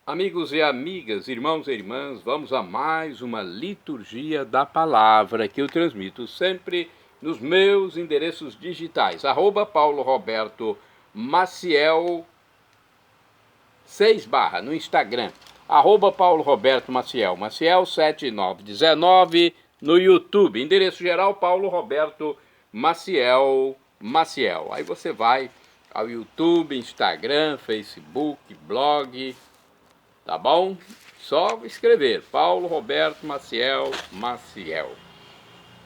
Amigos e amigas, irmãos e irmãs, vamos a mais uma liturgia da palavra que eu transmito sempre nos meus endereços digitais, @Paulo Roberto Maciel 6 no Instagram, @Paulo Roberto Maciel, Maciel 7919 no YouTube, endereço geral Paulo Roberto Maciel. Aí você vai ao YouTube, Instagram, Facebook, blog. Tá bom? Só escrever Paulo Roberto Maciel.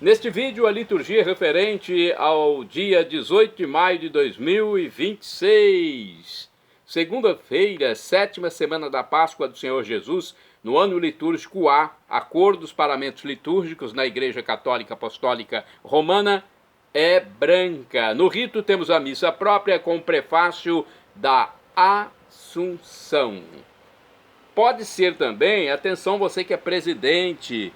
Neste vídeo, a liturgia referente ao dia 18 de maio de 2026. Segunda-feira, 7ª semana da Páscoa do Senhor Jesus, no ano litúrgico A, a cor dos paramentos litúrgicos na Igreja Católica Apostólica Romana é branca. No rito temos a missa própria com o prefácio da Assunção. Pode ser também, atenção você que é presidente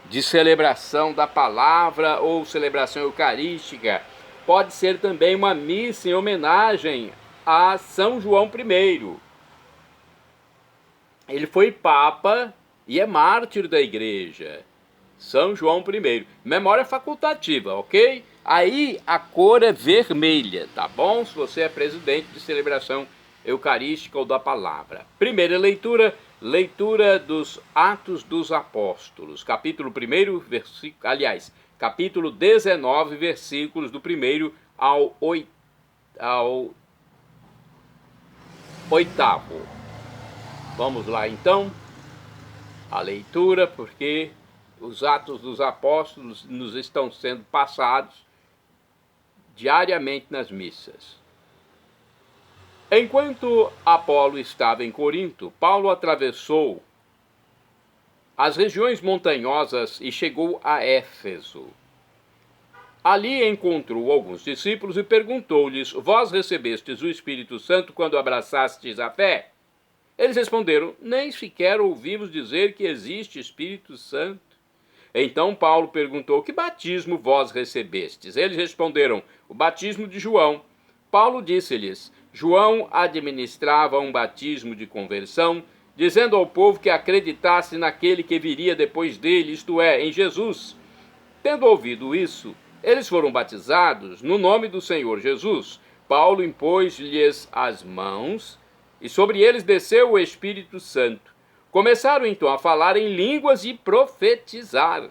de celebração da palavra ou celebração eucarística, pode ser também uma missa em homenagem a São João I. Ele foi papa e é mártir da igreja. São João I. Memória facultativa, ok? Aí a cor é vermelha, tá bom? Se você é presidente de celebração eucarística ou da palavra. Primeira leitura dos Atos dos Apóstolos, capítulo 1, capítulo 19, versículos do 1º ao 8º. Vamos lá então, a leitura, porque os Atos dos Apóstolos nos estão sendo passados diariamente nas missas. Enquanto Apolo estava em Corinto, Paulo atravessou as regiões montanhosas e chegou a Éfeso. Ali encontrou alguns discípulos e perguntou-lhes: Vós recebestes o Espírito Santo quando abraçastes a fé? Eles responderam: Nem sequer ouvimos dizer que existe Espírito Santo. Então Paulo perguntou: Que batismo vós recebestes? Eles responderam: O batismo de João. Paulo disse-lhes: João administrava um batismo de conversão, dizendo ao povo que acreditasse naquele que viria depois dele, isto é, em Jesus. Tendo ouvido isso, eles foram batizados no nome do Senhor Jesus. Paulo impôs-lhes as mãos e sobre eles desceu o Espírito Santo. Começaram então a falar em línguas e profetizar.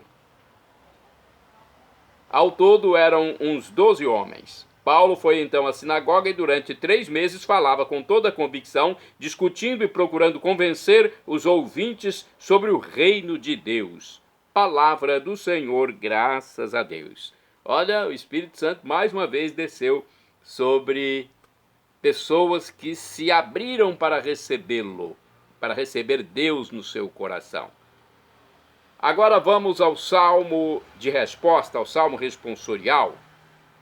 Ao todo eram uns 12 homens. Paulo foi então à sinagoga e durante 3 meses falava com toda a convicção, discutindo e procurando convencer os ouvintes sobre o reino de Deus. Palavra do Senhor, graças a Deus. Olha, o Espírito Santo mais uma vez desceu sobre pessoas que se abriram para recebê-lo, para receber Deus no seu coração. Agora vamos ao salmo de resposta, ao salmo responsorial.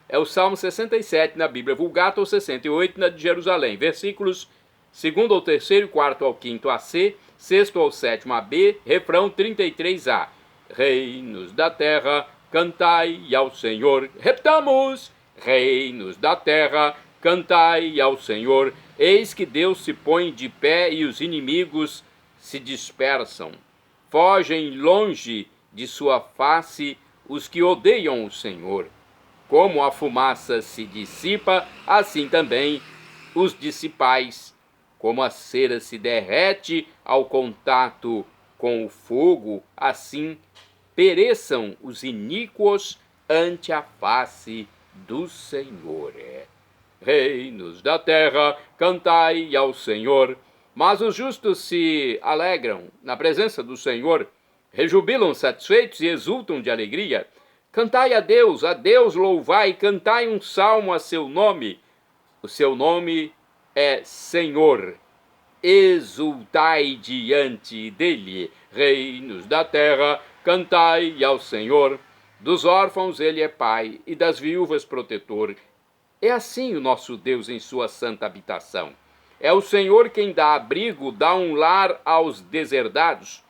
É o Salmo 67 na Bíblia Vulgata, ou 68 na de Jerusalém. Versículos 2º ao 3º, 4º ao 5º AC, 6º ao 7º AB, refrão 33A. Reinos da terra, cantai ao Senhor. Repetamos! Reinos da terra, cantai ao Senhor. Eis que Deus se põe de pé e os inimigos se dispersam. Fogem longe de sua face os que odeiam o Senhor. Como a fumaça se dissipa, assim também os dissipais. Como a cera se derrete ao contato com o fogo, assim pereçam os iníquos ante a face do Senhor. Reinos da terra, cantai ao Senhor. Mas os justos se alegram na presença do Senhor, rejubilam satisfeitos e exultam de alegria. Cantai a Deus louvai, cantai um salmo a seu nome. O seu nome é Senhor. Exultai diante dele, reinos da terra, cantai ao Senhor. Dos órfãos ele é pai e das viúvas protetor. É assim o nosso Deus em sua santa habitação. É o Senhor quem dá abrigo, dá um lar aos deserdados.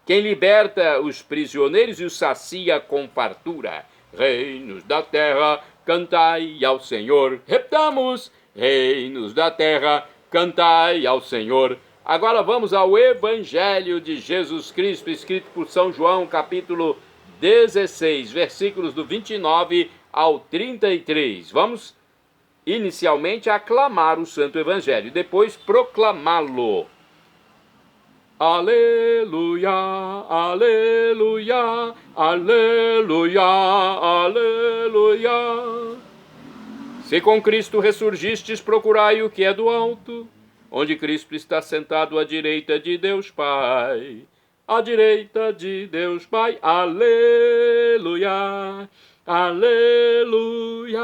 Quem liberta os prisioneiros e os sacia com fartura. Reinos da terra, cantai ao Senhor. Repetamos! Reinos da terra, cantai ao Senhor. Agora vamos ao Evangelho de Jesus Cristo, escrito por São João, capítulo 16, versículos do 29 ao 33. Vamos inicialmente aclamar o Santo Evangelho e depois proclamá-lo. Aleluia, aleluia, aleluia, aleluia. Se com Cristo ressurgistes, procurai o que é do alto, onde Cristo está sentado à direita de Deus Pai. À direita de Deus Pai. Aleluia, aleluia,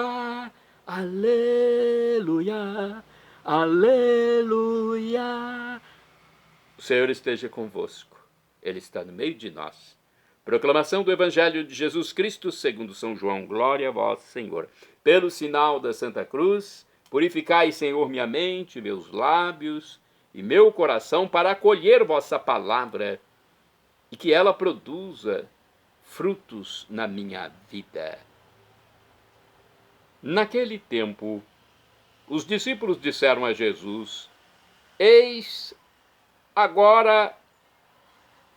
aleluia, aleluia. O Senhor esteja convosco. Ele está no meio de nós. Proclamação do Evangelho de Jesus Cristo segundo São João. Glória a vós, Senhor. Pelo sinal da Santa Cruz, purificai, Senhor, minha mente, meus lábios e meu coração para acolher vossa palavra e que ela produza frutos na minha vida. Naquele tempo, os discípulos disseram a Jesus: Eis agora,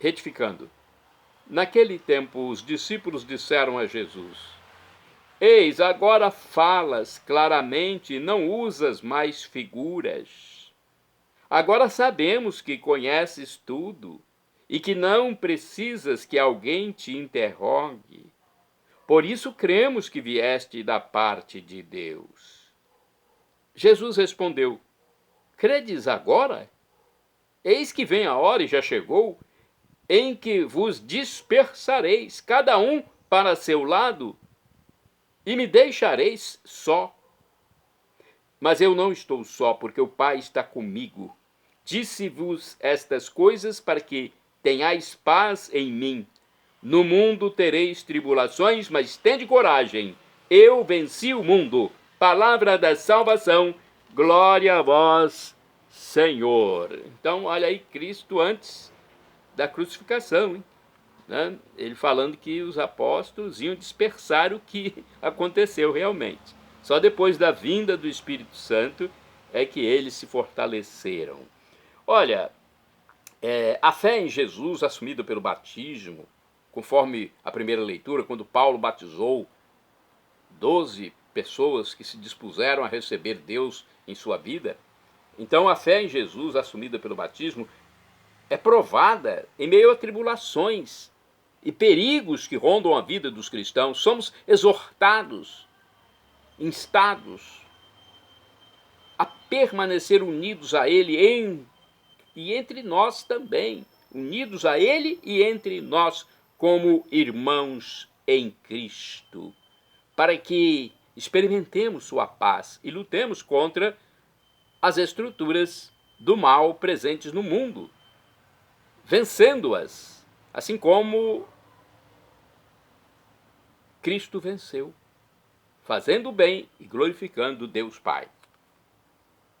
retificando, naquele tempo os discípulos disseram a Jesus: Eis, agora falas claramente e não usas mais figuras. Agora sabemos que conheces tudo e que não precisas que alguém te interrogue. Por isso cremos que vieste da parte de Deus. Jesus respondeu: Credes agora? Eis que vem a hora, e já chegou, em que vos dispersareis, cada um para seu lado, e me deixareis só. Mas eu não estou só, porque o Pai está comigo. Disse-vos estas coisas para que tenhais paz em mim. No mundo tereis tribulações, mas tende coragem. Eu venci o mundo. Palavra da salvação. Glória a vós, Senhor. Então, olha aí, Cristo antes da crucificação, hein? Ele falando que os apóstolos iam dispersar o que aconteceu realmente. Só depois da vinda do Espírito Santo é que eles se fortaleceram. Olha, a fé em Jesus assumida pelo batismo, conforme a primeira leitura, quando Paulo batizou 12 pessoas que se dispuseram a receber Deus em sua vida, então a fé em Jesus assumida pelo batismo é provada em meio a tribulações e perigos que rondam a vida dos cristãos. Somos exortados, instados a permanecer unidos a Ele e entre nós também, unidos a Ele e entre nós como irmãos em Cristo, para que experimentemos sua paz e lutemos contra as estruturas do mal presentes no mundo, vencendo-as, assim como Cristo venceu, fazendo o bem e glorificando Deus Pai.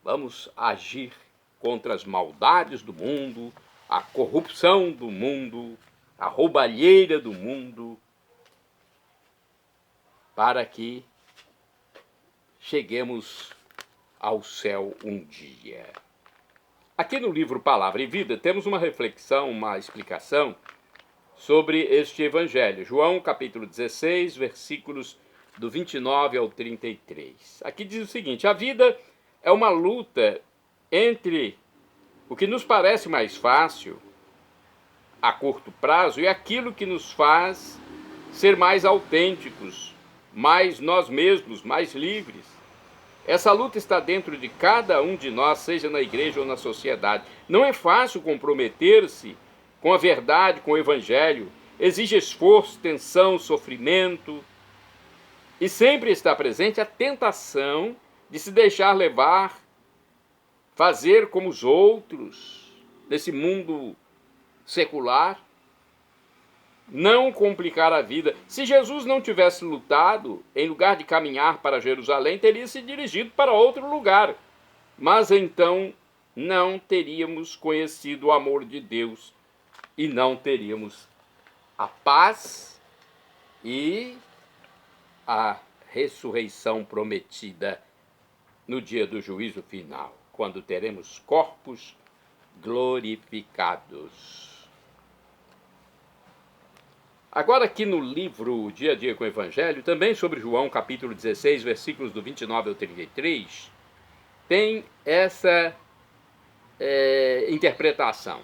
Vamos agir contra as maldades do mundo, a corrupção do mundo, a roubalheira do mundo, para que cheguemos ao céu um dia. Aqui no livro Palavra e Vida temos uma reflexão, uma explicação sobre este evangelho. João capítulo 16, versículos do 29 ao 33. Aqui diz o seguinte: a vida é uma luta entre o que nos parece mais fácil a curto prazo e aquilo que nos faz ser mais autênticos, mais nós mesmos, mais livres. Essa luta está dentro de cada um de nós, seja na igreja ou na sociedade. Não é fácil comprometer-se com a verdade, com o evangelho. Exige esforço, tensão, sofrimento. E sempre está presente a tentação de se deixar levar, fazer como os outros, nesse mundo secular. Não complicar a vida. Se Jesus não tivesse lutado, em lugar de caminhar para Jerusalém, teria se dirigido para outro lugar. Mas então não teríamos conhecido o amor de Deus e não teríamos a paz e a ressurreição prometida no dia do juízo final, quando teremos corpos glorificados. Agora aqui no livro Dia a Dia com o Evangelho, também sobre João capítulo 16, versículos do 29 ao 33, tem essa interpretação.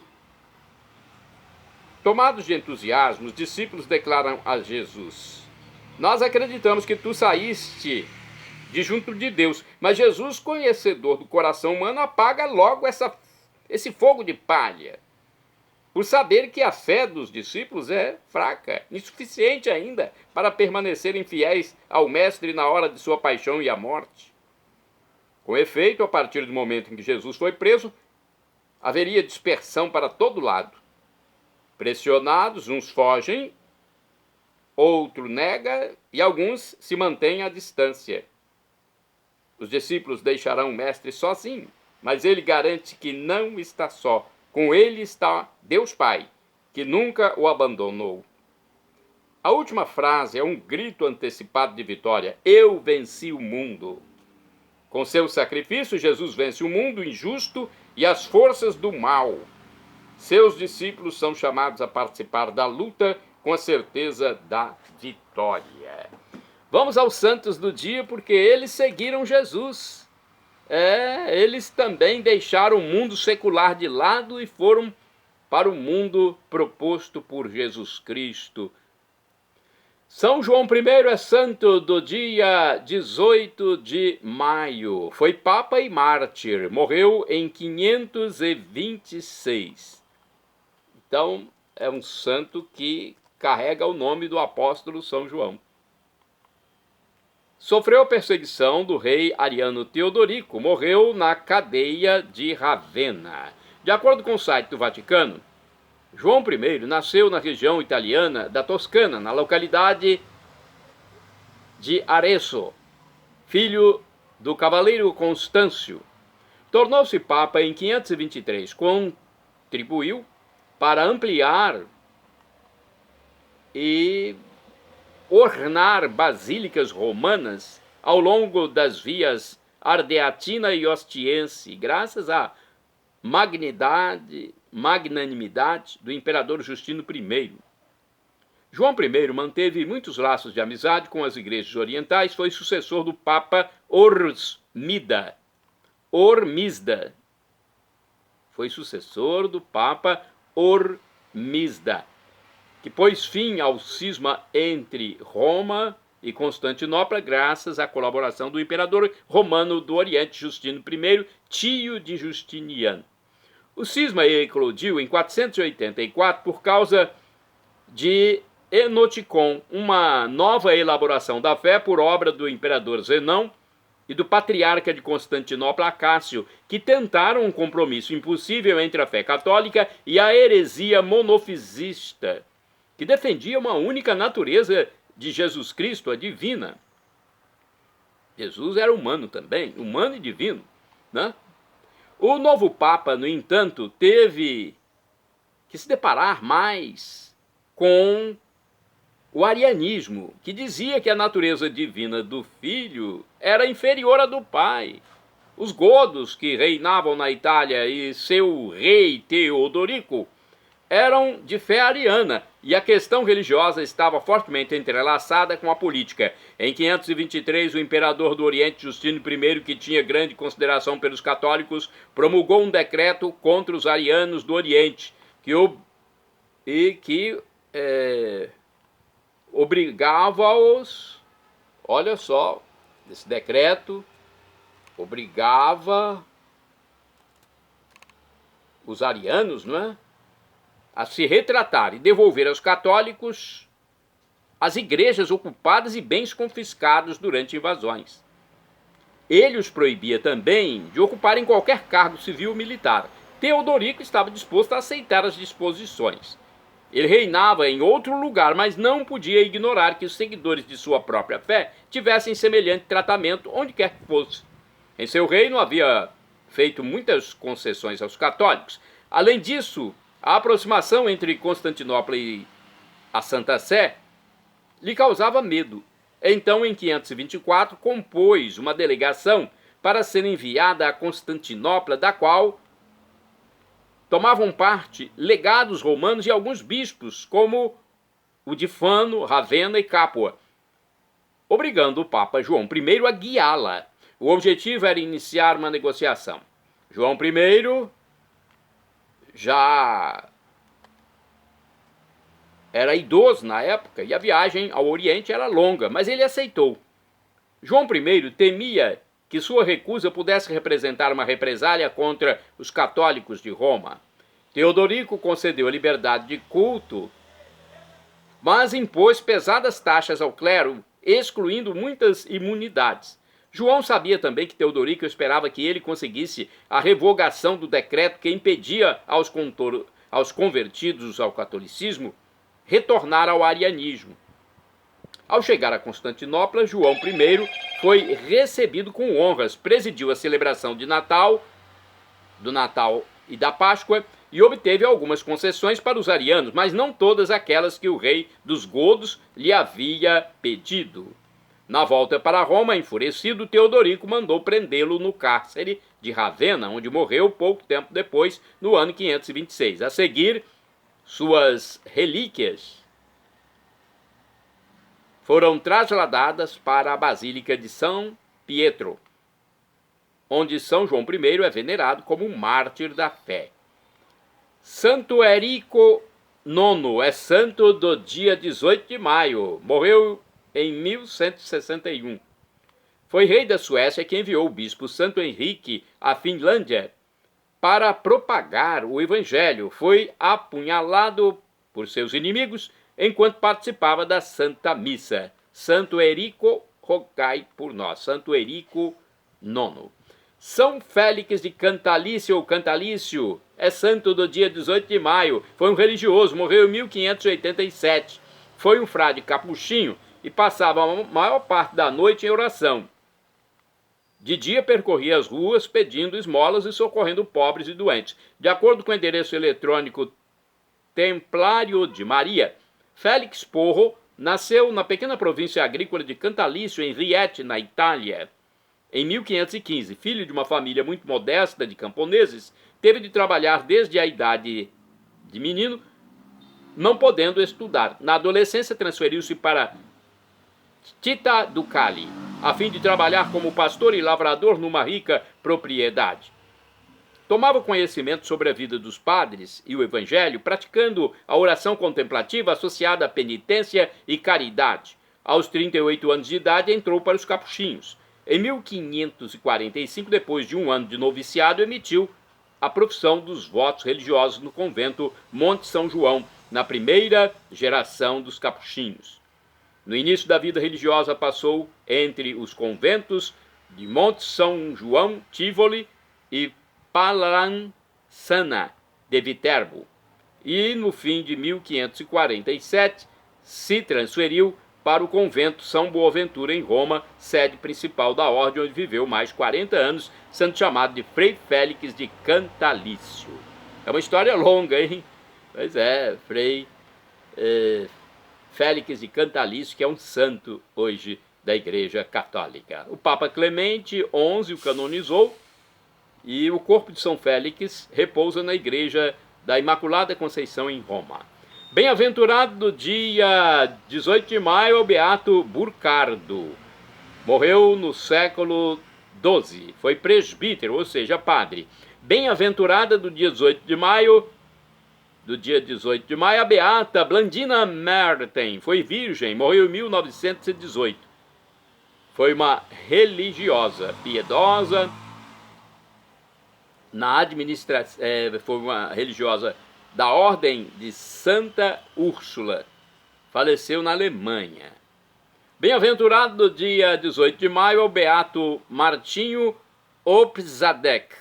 Tomados de entusiasmo, os discípulos declaram a Jesus: nós acreditamos que tu saíste de junto de Deus, mas Jesus, conhecedor do coração humano, apaga logo esse fogo de palha, por saber que a fé dos discípulos é fraca, insuficiente ainda para permanecerem fiéis ao Mestre na hora de sua paixão e a morte. Com efeito, a partir do momento em que Jesus foi preso, haveria dispersão para todo lado. Pressionados, uns fogem, outro nega e alguns se mantêm à distância. Os discípulos deixarão o Mestre sozinho, mas ele garante que não está só. Com ele está Deus Pai, que nunca o abandonou. A última frase é um grito antecipado de vitória. Eu venci o mundo. Com seu sacrifício, Jesus vence o mundo injusto e as forças do mal. Seus discípulos são chamados a participar da luta com a certeza da vitória. Vamos aos santos do dia, porque eles seguiram Jesus. Eles também deixaram o mundo secular de lado e foram para o mundo proposto por Jesus Cristo. São João I é santo do dia 18 de maio. Foi papa e mártir. Morreu em 526. Então, é um santo que carrega o nome do apóstolo São João. Sofreu a perseguição do rei Ariano Teodorico. Morreu na cadeia de Ravenna. De acordo com o site do Vaticano, João I nasceu na região italiana da Toscana, na localidade de Arezzo, filho do cavaleiro Constâncio. Tornou-se papa em 523, contribuiu para ampliar e ornar basílicas romanas ao longo das vias Ardeatina e Ostiense, graças à magnanimidade do imperador Justino I. João I manteve muitos laços de amizade com as igrejas orientais, foi sucessor do Papa Ormisda. Foi sucessor do Papa Ormisda, que pôs fim ao cisma entre Roma e Constantinopla graças à colaboração do imperador romano do Oriente, Justino I, tio de Justiniano. O cisma eclodiu em 484 por causa de Enoticon, uma nova elaboração da fé por obra do imperador Zenão e do patriarca de Constantinopla, Acácio, que tentaram um compromisso impossível entre a fé católica e a heresia monofisista, que defendia uma única natureza de Jesus Cristo, a divina. Jesus era humano também, humano e divino, né? O novo Papa, no entanto, teve que se deparar mais com o arianismo, que dizia que a natureza divina do Filho era inferior à do Pai. Os godos que reinavam na Itália e seu rei Teodorico eram de fé ariana, e a questão religiosa estava fortemente entrelaçada com a política. Em 523, o imperador do Oriente, Justino I, que tinha grande consideração pelos católicos, promulgou um decreto contra os arianos do Oriente, que obrigava-os, olha só, esse decreto obrigava os arianos, não é, a se retratar e devolver aos católicos as igrejas ocupadas e bens confiscados durante invasões. Ele os proibia também de ocuparem qualquer cargo civil ou militar. Teodorico estava disposto a aceitar as disposições. Ele reinava em outro lugar, mas não podia ignorar que os seguidores de sua própria fé tivessem semelhante tratamento onde quer que fosse. Em seu reino havia feito muitas concessões aos católicos. Além disso, a aproximação entre Constantinopla e a Santa Sé lhe causava medo. Então, em 524, compôs uma delegação para ser enviada a Constantinopla, da qual tomavam parte legados romanos e alguns bispos, como o de Fano, Ravenna e Capua, obrigando o Papa João I a guiá-la. O objetivo era iniciar uma negociação. João I já era idoso na época e a viagem ao Oriente era longa, mas ele aceitou. João I temia que sua recusa pudesse representar uma represália contra os católicos de Roma. Teodorico concedeu a liberdade de culto, mas impôs pesadas taxas ao clero, excluindo muitas imunidades. João sabia também que Teodorico esperava que ele conseguisse a revogação do decreto que impedia aos convertidos ao catolicismo retornar ao arianismo. Ao chegar a Constantinopla, João I foi recebido com honras, presidiu a celebração do Natal e da Páscoa e obteve algumas concessões para os arianos, mas não todas aquelas que o rei dos godos lhe havia pedido. Na volta para Roma, enfurecido, Teodorico mandou prendê-lo no cárcere de Ravenna, onde morreu pouco tempo depois, no ano 526. A seguir, suas relíquias foram trasladadas para a Basílica de São Pietro, onde São João I é venerado como um mártir da fé. Santo Érico IX é santo do dia 18 de maio, morreu em 1161. Foi rei da Suécia que enviou o bispo Santo Henrique à Finlândia para propagar o evangelho. Foi apunhalado por seus inimigos enquanto participava da Santa Missa. Santo Érico, rogai por nós. Santo Érico IX. São Félix de Cantalício ou Cantalício é santo do dia 18 de maio. Foi um religioso, morreu em 1587. Foi um frade capuchinho e passava a maior parte da noite em oração. De dia percorria as ruas pedindo esmolas e socorrendo pobres e doentes. De acordo com o endereço eletrônico Templário de Maria, Félix Porro nasceu na pequena província agrícola de Cantalício, em Rieti, na Itália. Em 1515, filho de uma família muito modesta de camponeses, teve de trabalhar desde a idade de menino, não podendo estudar. Na adolescência, transferiu-se para Città do Cali, a fim de trabalhar como pastor e lavrador numa rica propriedade. Tomava conhecimento sobre a vida dos padres e o evangelho, praticando a oração contemplativa associada à penitência e caridade. Aos 38 anos de idade, entrou para os capuchinhos. Em 1545, depois de um ano de noviciado, emitiu a profissão dos votos religiosos no convento Monte São João, na primeira geração dos capuchinhos. No início da vida religiosa, passou entre os conventos de Monte São João, Tivoli e Palansana de Viterbo, e no fim de 1547 se transferiu para o convento São Boaventura em Roma, sede principal da ordem, onde viveu mais 40 anos, sendo chamado de Frei Félix de Cantalício. É uma história longa, hein? Pois é, Frei Félix de Cantalício, que é um santo hoje da Igreja Católica. O Papa Clemente XI o canonizou, e o corpo de São Félix repousa na Igreja da Imaculada Conceição em Roma. Bem-aventurado do dia 18 de maio, o beato Burcardo. Morreu no século XII. Foi presbítero, ou seja, padre. Bem-aventurada do dia 18 de maio, a beata Blandina Merten. Foi virgem, morreu em 1918. Foi uma religiosa, piedosa, foi uma religiosa da Ordem de Santa Úrsula. Faleceu na Alemanha. Bem-aventurado do dia 18 de maio, o beato Martinho Opzadek.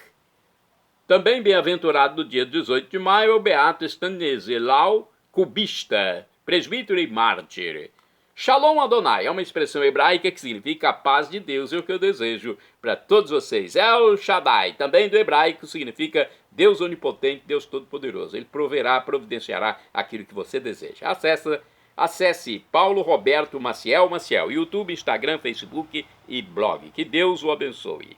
Também bem-aventurado do dia 18 de maio, o beato Stanislau Kubista, presbítero e mártir. Shalom Adonai é uma expressão hebraica que significa a paz de Deus, é o que eu desejo para todos vocês. El Shaddai, também do hebraico, significa Deus onipotente, Deus todo-poderoso. Ele proverá, providenciará aquilo que você deseja. Acesse Paulo Roberto Maciel, YouTube, Instagram, Facebook e blog. Que Deus o abençoe.